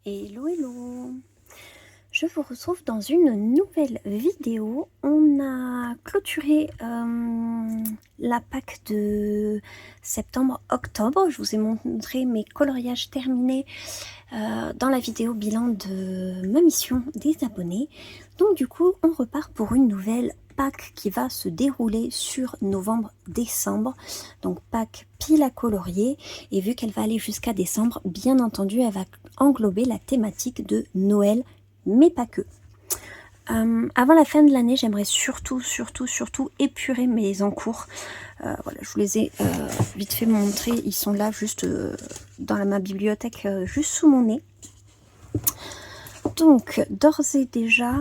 Hello hello. Je vous retrouve dans une nouvelle vidéo. On a clôturé la Pâques de septembre-octobre. Je vous ai montré mes coloriages terminés dans la vidéo bilan de ma mission des abonnés. Donc du coup, on repart pour une nouvelle Pâques qui va se dérouler sur novembre-décembre. Donc Pâques pile à colorier. Et vu qu'elle va aller jusqu'à décembre, bien entendu, elle va englober la thématique de Noël, mais pas que. Avant la fin de l'année, j'aimerais surtout épurer mes encours. Voilà, je vous les ai vite fait montrer. Ils sont là, juste dans ma bibliothèque, juste sous mon nez. Donc, d'ores et déjà,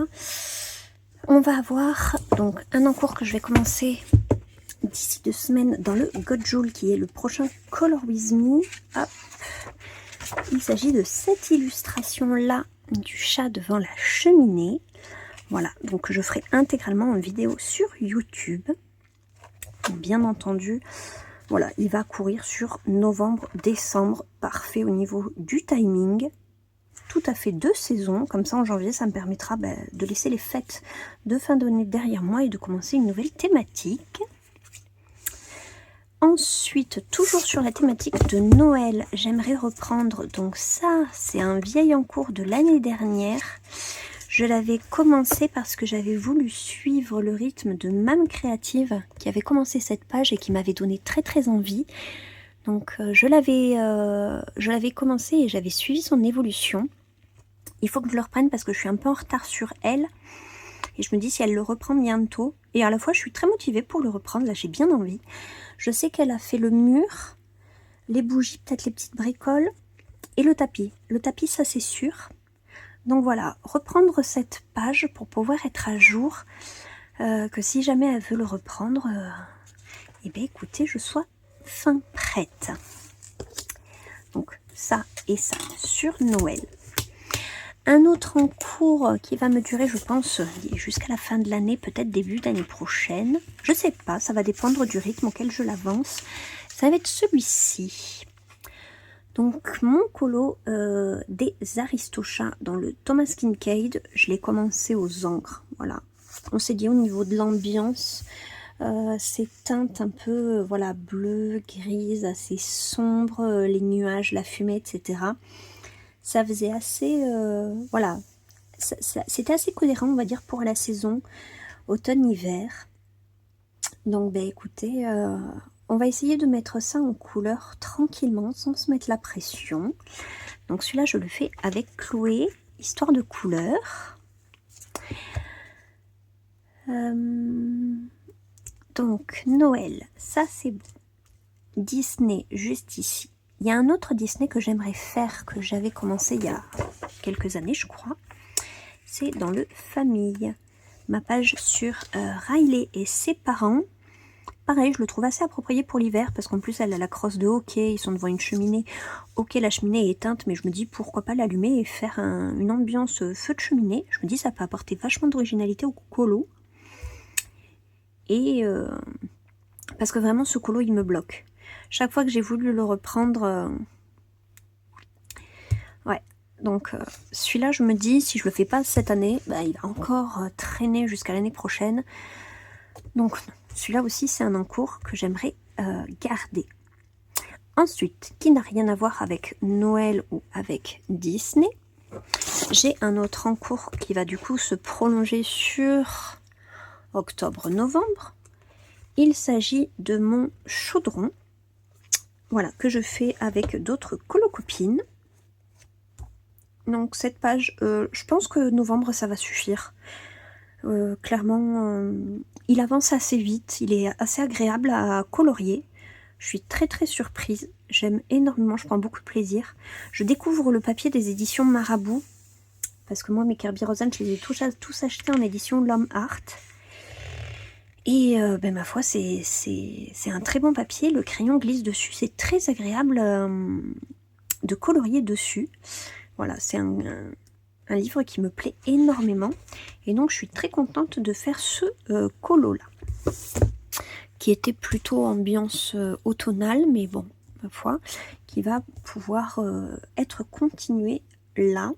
on va avoir donc un encours que je vais commencer d'ici 2 semaines dans le Godjoul, qui est le prochain Color With Me. Hop. Il s'agit de cette illustration-là du chat devant la cheminée. Voilà, donc je ferai intégralement une vidéo sur YouTube. Bien entendu, voilà, il va courir sur novembre-décembre. Parfait au niveau du timing. Tout à fait 2 saisons. Comme ça, en janvier, ça me permettra de laisser les fêtes de fin d'année derrière moi et de commencer une nouvelle thématique. Ensuite, toujours sur la thématique de Noël, j'aimerais reprendre, donc ça, c'est un vieil encours de l'année dernière. Je l'avais commencé parce que j'avais voulu suivre le rythme de Mam Créative, qui avait commencé cette page et qui m'avait donné très envie. Donc je l'avais commencé et j'avais suivi son évolution. Il faut que je le reprenne parce que je suis un peu en retard sur elle. Et je me dis si elle le reprend bientôt. Et à la fois, je suis très motivée pour le reprendre. Là, j'ai bien envie. Je sais qu'elle a fait le mur, les bougies, peut-être les petites bricoles, et le tapis. Le tapis, ça c'est sûr. Donc voilà, reprendre cette page pour pouvoir être à jour, que si jamais elle veut le reprendre, eh bien écoutez, je sois fin prête. Donc ça et ça sur Noël. Un autre en cours qui va me durer, je pense, jusqu'à la fin de l'année, peut-être début d'année prochaine. Je sais pas, ça va dépendre du rythme auquel je l'avance. Ça va être celui-ci. Donc mon colo des Aristochats dans le Thomas Kincaid, je l'ai commencé aux encres. Voilà. On s'est dit au niveau de l'ambiance, ces teintes un peu voilà, bleu, grise, assez sombres, les nuages, la fumée, etc. Ça faisait assez, voilà, c'était assez cohérent, on va dire, pour la saison automne-hiver. Donc, écoutez, on va essayer de mettre ça en couleur tranquillement, sans se mettre la pression. Donc, celui-là, je le fais avec Chloé, histoire de couleur. Donc, Noël, ça c'est bon. Disney, juste ici. Il y a un autre Disney que j'aimerais faire, que j'avais commencé il y a quelques années, je crois. C'est dans le Famille. Ma page sur Riley et ses parents. Pareil, je le trouve assez approprié pour l'hiver, parce qu'en plus, elle a la crosse de hockey, ils sont devant une cheminée. Ok, la cheminée est éteinte, mais je me dis, pourquoi pas l'allumer et faire une ambiance feu de cheminée. Je me dis, ça peut apporter vachement d'originalité au colo. Et parce que vraiment, ce colo, il me bloque. Chaque fois que j'ai voulu le reprendre... ouais, donc celui-là, je me dis, si je le fais pas cette année, il va encore traîner jusqu'à l'année prochaine. Donc celui-là aussi, c'est un encours que j'aimerais garder. Ensuite, qui n'a rien à voir avec Noël ou avec Disney, j'ai un autre encours qui va du coup se prolonger sur octobre-novembre. Il s'agit de mon chaudron, voilà, que je fais avec d'autres colocopines. Donc cette page, je pense que novembre, ça va suffire. Clairement, il avance assez vite, il est assez agréable à colorier. Je suis très surprise, j'aime énormément, je prends beaucoup de plaisir. Je découvre le papier des éditions Marabout, parce que moi mes Kirby Rosen, je les ai tous achetés en édition L'Homme Art. Et ma foi, c'est un très bon papier, le crayon glisse dessus, c'est très agréable de colorier dessus. Voilà, c'est un livre qui me plaît énormément. Et donc, je suis très contente de faire ce colo-là. Qui était plutôt ambiance automnale, mais bon, ma foi, qui va pouvoir être continué là.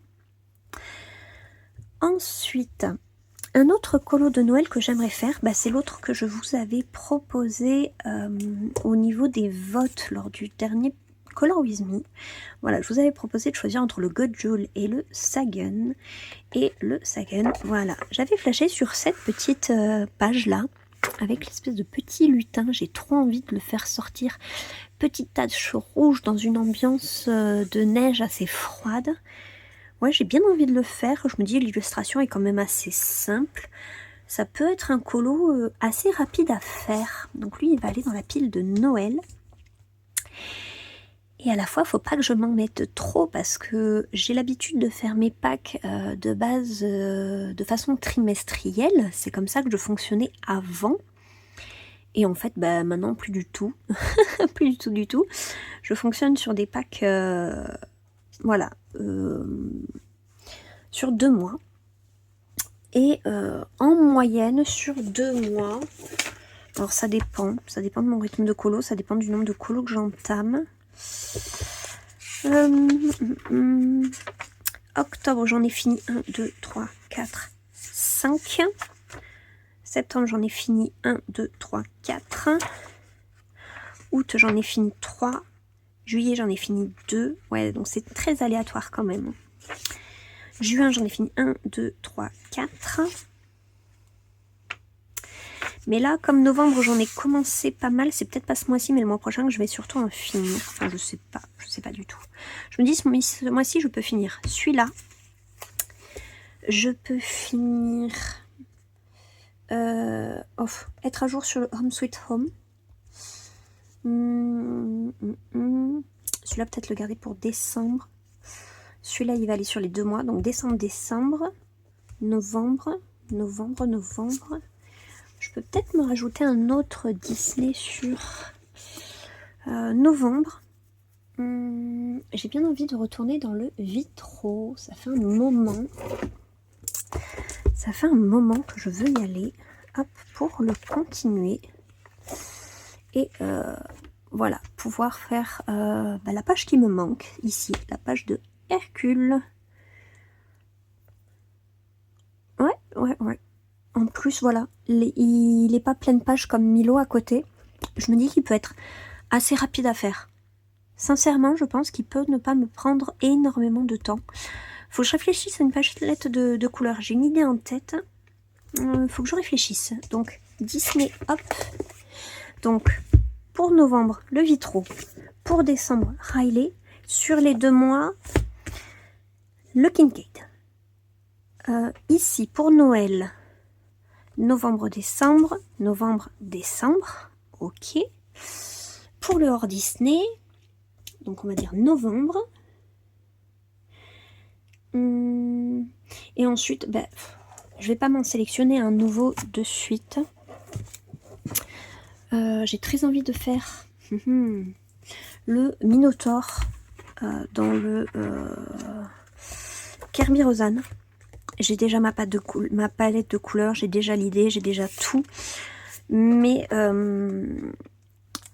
Ensuite, un autre colo de Noël que j'aimerais faire, c'est l'autre que je vous avais proposé au niveau des votes lors du dernier Color With Me. Voilà, je vous avais proposé de choisir entre le Gudule et le Sagan. Et le Sagan, voilà. J'avais flashé sur cette petite page-là, avec l'espèce de petit lutin. J'ai trop envie de le faire sortir. Petite tache rouge dans une ambiance de neige assez froide. Ouais, j'ai bien envie de le faire. Je me dis, l'illustration est quand même assez simple. Ça peut être un colo assez rapide à faire. Donc lui, il va aller dans la pile de Noël. Et à la fois, faut pas que je m'en mette trop parce que j'ai l'habitude de faire mes packs de base de façon trimestrielle. C'est comme ça que je fonctionnais avant. Et en fait, maintenant, plus du tout. Plus du tout. Je fonctionne sur des packs, voilà, sur 2 mois. Et en moyenne, sur 2 mois, alors ça dépend de mon rythme de colo, ça dépend du nombre de colos que j'entame. Octobre, j'en ai fini 1, 2, 3, 4, 5. Septembre, j'en ai fini 1, 2, 3, 4. Août, j'en ai fini 3. Juillet, j'en ai fini 2. Ouais, donc c'est très aléatoire quand même. Juin, j'en ai fini 1, 2, 3, 4. Mais là, comme novembre, j'en ai commencé pas mal. C'est peut-être pas ce mois-ci, mais le mois prochain que je vais surtout en finir. Enfin, je sais pas du tout. Je me dis, ce mois-ci, je peux finir celui-là. Je peux finir... être à jour sur le Home Sweet Home. Celui-là, peut-être le garder pour décembre. Celui-là, il va aller sur les 2 mois. Donc, décembre, novembre. Je peux peut-être me rajouter un autre Disney sur novembre. J'ai bien envie de retourner dans le Vitro. Ça fait un moment. Que je veux y aller. Hop, pour le continuer. Et voilà, pouvoir faire la page qui me manque ici. La page de Hercule. Ouais. En plus, voilà, il n'est pas pleine page comme Milo à côté. Je me dis qu'il peut être assez rapide à faire. Sincèrement, je pense qu'il peut ne pas me prendre énormément de temps. Faut que je réfléchisse à une pagelette de couleurs. J'ai une idée en tête. Faut que je réfléchisse. Donc, Disney, hop. Donc, pour novembre, le Vitro. Pour décembre, Riley. Sur les 2 mois, le Kincaid. Ici, pour Noël... novembre, décembre, ok. Pour le hors Disney, donc on va dire novembre. Et ensuite, je vais pas m'en sélectionner un nouveau de suite. J'ai très envie de faire le Minotaur dans le Kerby Rosanne. J'ai déjà ma palette de couleurs, j'ai déjà l'idée, j'ai déjà tout. Mais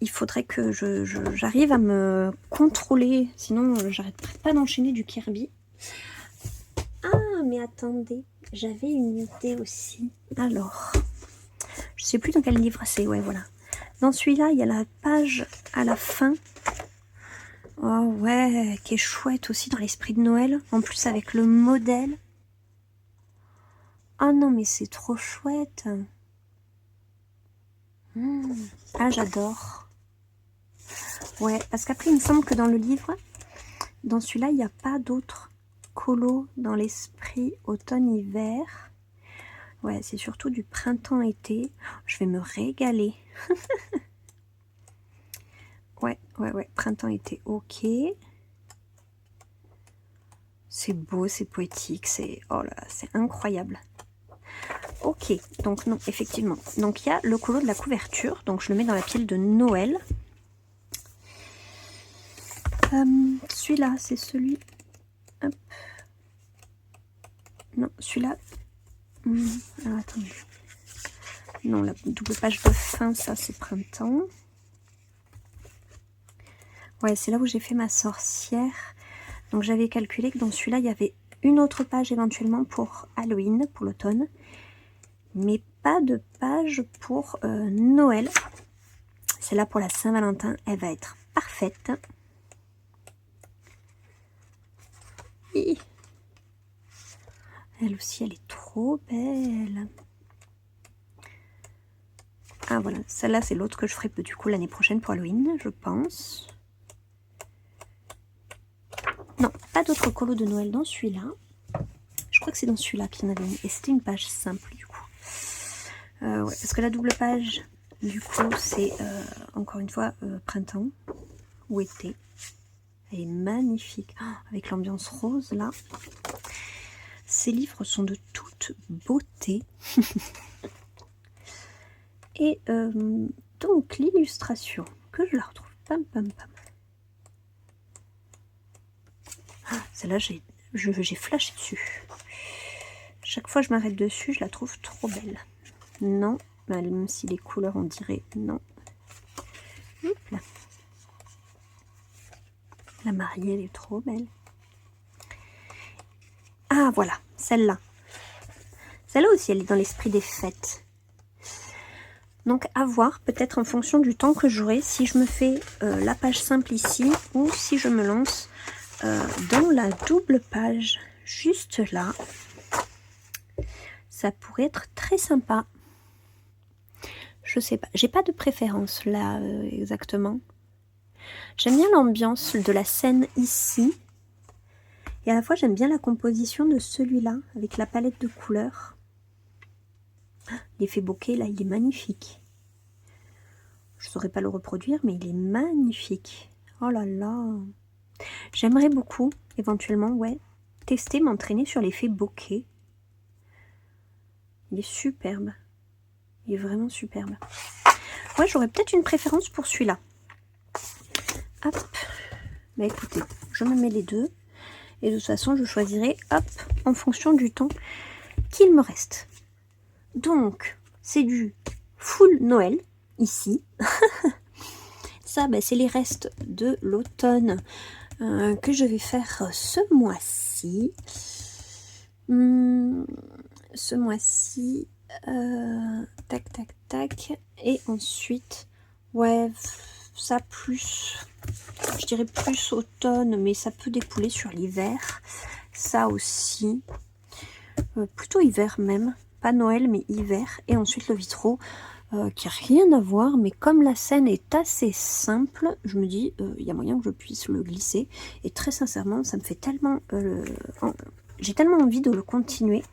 il faudrait que j'arrive à me contrôler. Sinon, j'arrêterai pas d'enchaîner du Kirby. Ah, mais attendez, j'avais une idée aussi. Alors, je sais plus dans quel livre c'est. Ouais, voilà. Dans celui-là, il y a la page à la fin. Oh ouais, qui est chouette aussi dans l'esprit de Noël. En plus, avec le modèle. Oh non, mais c'est trop chouette. Ah, j'adore. Ouais, parce qu'après, il me semble que dans le livre, dans celui-là, il n'y a pas d'autres colos dans l'esprit automne-hiver. Ouais, c'est surtout du printemps-été. Je vais me régaler. Ouais, printemps-été, ok. C'est beau, c'est poétique, c'est... Oh là, c'est incroyable. Ok, donc non, effectivement. Donc il y a le colo de la couverture, donc je le mets dans la pile de Noël. Celui-là, c'est celui... Hop. Non, celui-là... Alors attendez. Non, la double page de fin, ça c'est printemps. Ouais, c'est là où j'ai fait ma sorcière. Donc j'avais calculé que dans celui-là, il y avait une autre page éventuellement pour Halloween, pour l'automne. Mais pas de page pour Noël. Celle-là pour la Saint-Valentin, elle va être parfaite. Et elle aussi, elle est trop belle. Ah voilà, celle-là c'est l'autre que je ferai du coup l'année prochaine pour Halloween, je pense. Non, pas d'autres colos de Noël dans celui-là. Je crois que c'est dans celui-là qu'il y en avait une. Et c'était une page simple du coup. Ouais, parce que la double page, du coup, c'est encore une fois printemps ou été. Elle est magnifique. Oh, avec l'ambiance rose là. Ces livres sont de toute beauté. Et donc l'illustration, que je la retrouve. Pam pam pam. Ah, celle-là, j'ai flashé dessus. Chaque fois que je m'arrête dessus, je la trouve trop belle. Non, même si les couleurs, on dirait non. Hop là. La mariée, elle est trop belle. Ah, voilà, celle-là. Celle-là aussi, elle est dans l'esprit des fêtes. Donc, à voir, peut-être en fonction du temps que j'aurai, si je me fais la page simple ici, ou si je me lance dans la double page, juste là. Ça pourrait être très sympa. Je sais pas, j'ai pas de préférence là exactement. J'aime bien l'ambiance de la scène ici. Et à la fois j'aime bien la composition de celui-là avec la palette de couleurs. L'effet bokeh là il est magnifique. Je saurais pas le reproduire mais il est magnifique. Oh là là. J'aimerais beaucoup éventuellement ouais tester, m'entraîner sur l'effet bokeh. Il est superbe. Il est vraiment superbe. Ouais, j'aurais peut-être une préférence pour celui-là. Hop. Bah écoutez, je me mets les deux. Et de toute façon, je choisirai, hop, en fonction du temps qu'il me reste. Donc, c'est du full Noël, ici. Ça, bah, c'est les restes de l'automne que je vais faire ce mois-ci. Ce mois-ci, tac, tac, tac. Et ensuite, ouais, ça plus, je dirais plus automne, mais ça peut découler sur l'hiver. Ça aussi, plutôt hiver même, pas Noël, mais hiver. Et ensuite le vitraux, qui n'a rien à voir, mais comme la scène est assez simple, je me dis, il y a moyen que je puisse le glisser. Et très sincèrement, ça me fait tellement... j'ai tellement envie de le continuer.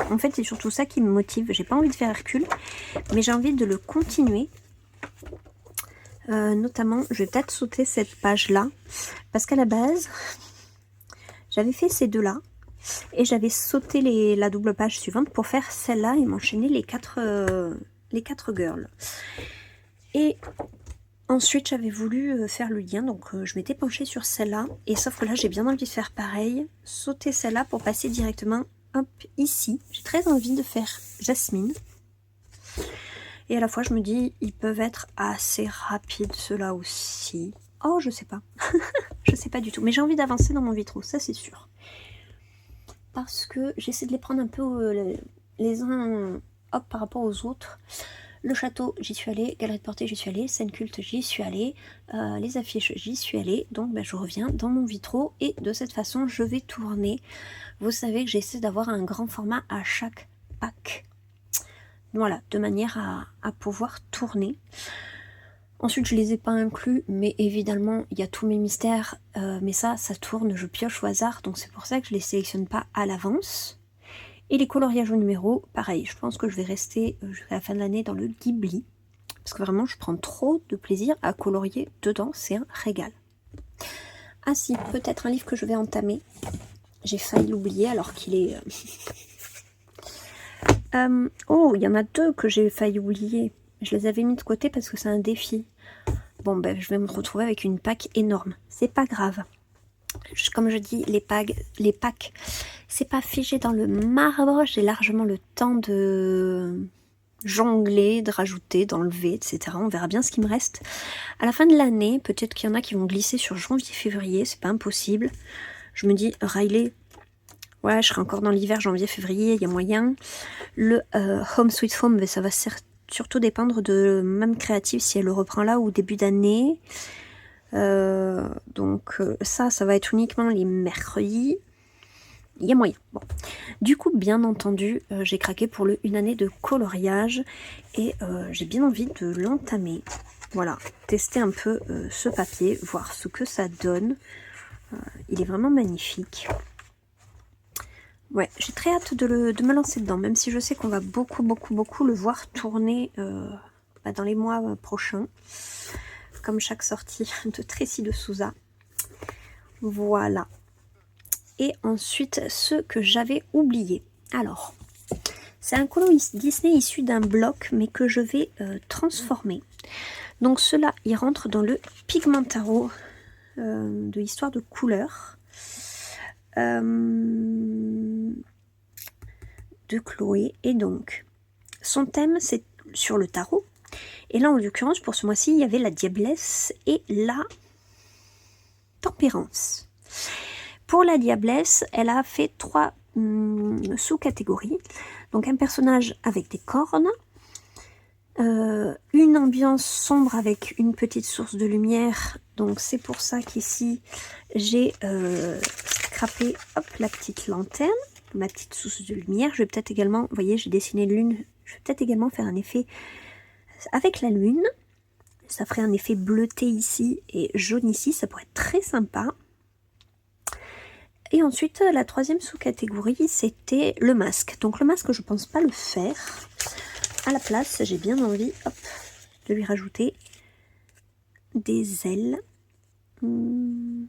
En fait, c'est surtout ça qui me motive. J'ai pas envie de faire Hercule, mais j'ai envie de le continuer. Notamment, je vais peut-être sauter cette page-là, parce qu'à la base, j'avais fait ces deux-là, et j'avais sauté la double page suivante pour faire celle-là et m'enchaîner les quatre girls. Et ensuite, j'avais voulu faire le lien, donc je m'étais penchée sur celle-là, et sauf que là, j'ai bien envie de faire pareil, sauter celle-là pour passer directement, hop, ici. J'ai très envie de faire Jasmine. Et à la fois, je me dis, ils peuvent être assez rapides, ceux-là aussi. Oh, je sais pas. Je sais pas du tout. Mais j'ai envie d'avancer dans mon vitraux, ça c'est sûr. Parce que j'essaie de les prendre un peu les uns hop, par rapport aux autres. Le château, j'y suis allée. Galerie de portée, j'y suis allée. Scène culte, j'y suis allée. Les affiches, j'y suis allée. Donc, ben, je reviens dans mon vitraux. Et de cette façon, je vais tourner. Vous savez que j'essaie d'avoir un grand format à chaque pack. Voilà, de manière à pouvoir tourner. Ensuite, je les ai pas inclus, mais évidemment, il y a tous mes mystères. Mais ça tourne, je pioche au hasard. Donc c'est pour ça que je les sélectionne pas à l'avance. Et les coloriages au numéro, pareil. Je pense que je vais rester jusqu'à la fin de l'année dans le Ghibli. Parce que vraiment, je prends trop de plaisir à colorier dedans. C'est un régal. Ah si, peut-être un livre que je vais entamer. J'ai failli l'oublier alors qu'il est... oh, il y en a deux que j'ai failli oublier. Je les avais mis de côté parce que c'est un défi. Bon, ben, je vais me retrouver avec une pack énorme. C'est pas grave. Comme je dis, les packs, c'est pas figé dans le marbre. J'ai largement le temps de jongler, de rajouter, d'enlever, etc. On verra bien ce qui me reste. À la fin de l'année, peut-être qu'il y en a qui vont glisser sur janvier-février. C'est pas impossible. Je me dis, Riley, ouais, je serai encore dans l'hiver, janvier, février, il y a moyen. Le Home Sweet Home, mais ça va surtout dépendre de même créative si elle le reprend là ou début d'année. Donc ça va être uniquement les mercredis. Il y a moyen. Bon. Du coup, bien entendu, j'ai craqué pour le une année de coloriage et j'ai bien envie de l'entamer. Voilà, tester un peu ce papier, voir ce que ça donne. Il est vraiment magnifique. Ouais, j'ai très hâte de me lancer dedans, même si je sais qu'on va beaucoup le voir tourner dans les mois prochains, comme chaque sortie de Tracy de Souza. Voilà. Et ensuite, ce que j'avais oublié. Alors, c'est un colo Disney issu d'un bloc, mais que je vais transformer. Donc cela, il rentre dans le Pigmentaro de Histoire de couleurs de Chloé. Et donc, son thème, c'est sur le tarot. Et là, en l'occurrence, pour ce mois-ci, il y avait la diablesse et la tempérance. Pour la diablesse, elle a fait 3 sous-catégories. Donc un personnage avec des cornes, une ambiance sombre avec une petite source de lumière. Donc c'est pour ça qu'ici j'ai scrappé la petite lanterne, ma petite source de lumière. Je vais peut-être également, vous voyez, j'ai dessiné une lune. Je vais peut-être également faire un effet avec la lune. Ça ferait un effet bleuté ici et jaune ici. Ça pourrait être très sympa. Et ensuite, la troisième sous-catégorie, c'était le masque. Donc le masque, je ne pense pas le faire. À la place, j'ai bien envie de lui rajouter des ailes. Ouais,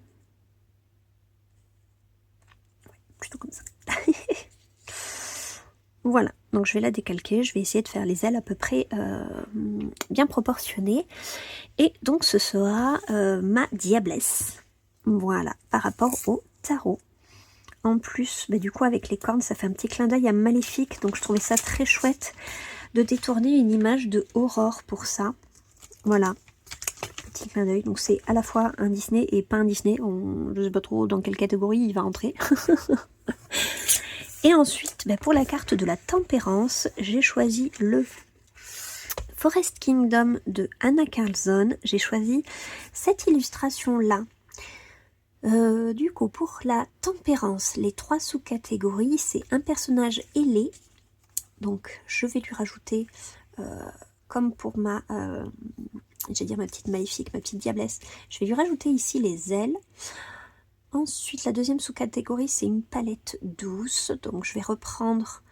plutôt comme ça. Voilà, donc je vais la décalquer. Je vais essayer de faire les ailes à peu près bien proportionnées. Et donc ce sera ma diablesse. Voilà, par rapport au tarot. En plus, du coup, avec les cornes, ça fait un petit clin d'œil à Maléfique. Donc, je trouvais ça très chouette de détourner une image de Aurore pour ça. Voilà, petit clin d'œil. Donc, c'est à la fois un Disney et pas un Disney. Je ne sais pas trop dans quelle catégorie il va entrer. Et ensuite, pour la carte de la tempérance, j'ai choisi le Forest Kingdom de Anna Carlson. J'ai choisi cette illustration-là. Du coup, pour la tempérance, les 3 sous-catégories, c'est un personnage ailé. Donc, je vais lui rajouter, comme pour ma petite maléfique, ma petite diablesse, je vais lui rajouter ici les ailes. Ensuite, la deuxième sous-catégorie, c'est une palette douce. Donc, je vais reprendre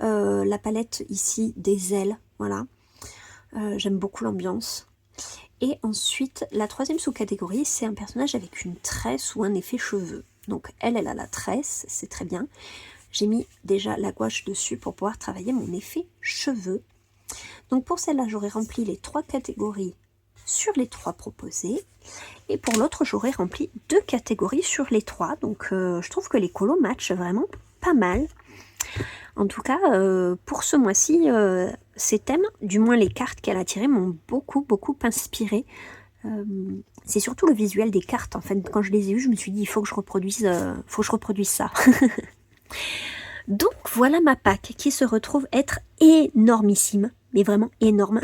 la palette ici des ailes. Voilà. J'aime beaucoup l'ambiance. Et ensuite, la troisième sous-catégorie, c'est un personnage avec une tresse ou un effet cheveux. Donc elle a la tresse, c'est très bien. J'ai mis déjà la gouache dessus pour pouvoir travailler mon effet cheveux. Donc pour celle-là, j'aurais rempli les 3 catégories sur les 3 proposées. Et pour l'autre, j'aurais rempli 2 catégories sur les 3. Donc je trouve que les colos matchent vraiment pas mal. En tout cas, pour ce mois-ci, ces thèmes, du moins les cartes qu'elle a tirées, m'ont beaucoup inspiré. C'est surtout le visuel des cartes. En fait, quand je les ai eues, je me suis dit, il faut que je reproduise ça. Donc, voilà ma pack qui se retrouve être énormissime, mais vraiment énorme.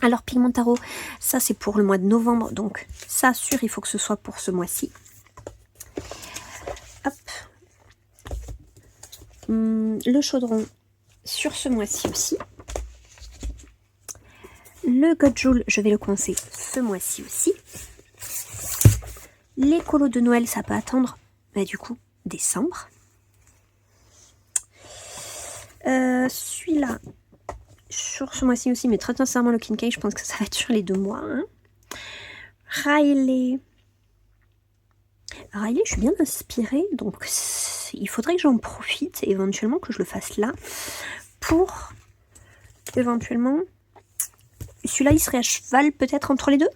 Alors, Pigmentaro, ça c'est pour le mois de novembre, donc ça, sûr, il faut que ce soit pour ce mois-ci. Hop. Le chaudron sur ce mois-ci aussi. Le Godjoul, je vais le coincer ce mois-ci aussi. Les colos de Noël, ça peut attendre, du coup, décembre. Celui-là, sur ce mois-ci aussi, mais très sincèrement, le Kincaid, je pense que ça va être sur les 2 mois. Hein. Riley, je suis bien inspirée, donc il faudrait que j'en profite, éventuellement que je le fasse là, pour éventuellement... Celui-là, il serait à cheval peut-être entre les 2.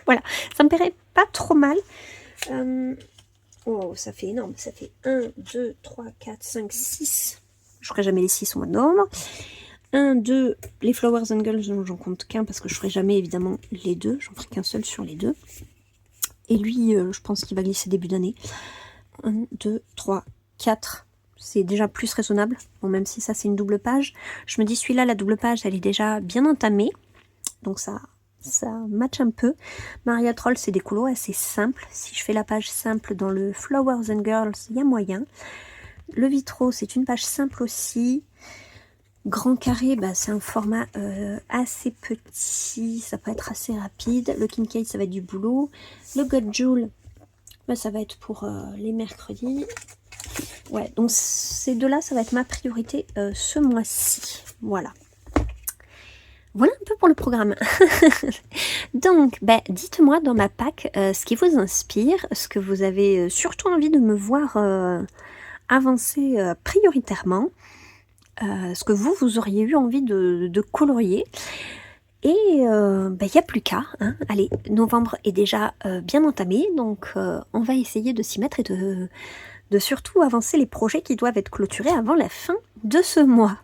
Voilà, ça me paraît pas trop mal. Oh, ça fait énorme, ça fait 1, 2, 3, 4, 5, 6. Je ferai jamais les 6 au mois de novembre. 1, 2, les Flowers and Girls, j'en compte qu'un parce que je ferai jamais évidemment les 2. J'en ferai qu'un seul sur les 2. Et lui, je pense qu'il va glisser début d'année. 1, 2, 3, 4. C'est déjà plus raisonnable. Bon, même si ça, c'est une double page. Je me dis, celui-là, la double page, elle est déjà bien entamée. Donc ça match un peu. Maria Troll, c'est des colos assez simples. Si je fais la page simple dans le Flowers and Girls, il y a moyen. Le Vitro, c'est une page simple aussi. Grand carré, bah, c'est un format assez petit, ça peut être assez rapide. Le Kincaid, ça va être du boulot. Le God Joule, bah, ça va être pour les mercredis. Ouais, donc ces deux-là, ça va être ma priorité ce mois-ci. Voilà. Voilà un peu pour le programme. Donc, bah, dites-moi dans ma pack ce qui vous inspire, ce que vous avez surtout envie de me voir avancer prioritairement. Ce que vous auriez eu envie de colorier. Et il n'y a plus qu'à. Hein. Allez, novembre est déjà bien entamé, donc on va essayer de s'y mettre et de surtout avancer les projets qui doivent être clôturés avant la fin de ce mois.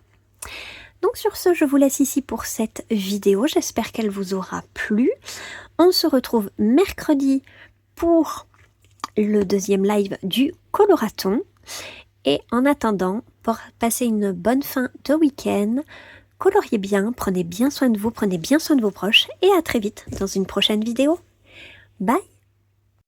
Donc sur ce, je vous laisse ici pour cette vidéo. J'espère qu'elle vous aura plu. On se retrouve mercredi pour le deuxième live du coloraton. Et en attendant, pour passer une bonne fin de week-end, coloriez bien, prenez bien soin de vous, prenez bien soin de vos proches et à très vite dans une prochaine vidéo. Bye!